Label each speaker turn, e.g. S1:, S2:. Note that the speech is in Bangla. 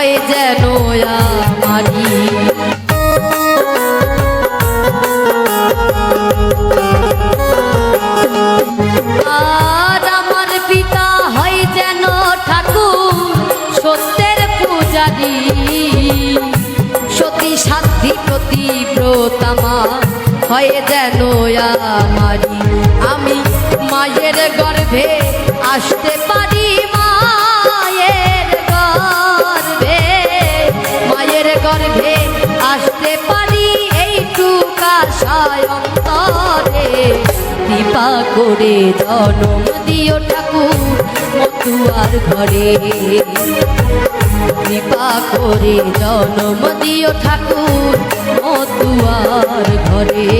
S1: হয় যেন আমারি। আর আমার পিতা হয় যেন ঠাকুর সত্যের পূজারী, সতী সাধ্বী প্রতিব্রত আমার হয় যেন আমারি। আমি মায়ের গর্ভে আসতে পারি, মায়ের গর্ভে, মায়ের গর্ভে আসতে পারি, এইটুকা সায়ন্তরে। কৃপা করে জনম দিও ঠাকুর মতুয়ার ঘরে, কৃপা করে জনম দিও ঠাকুর মতুয়ার ঘরে।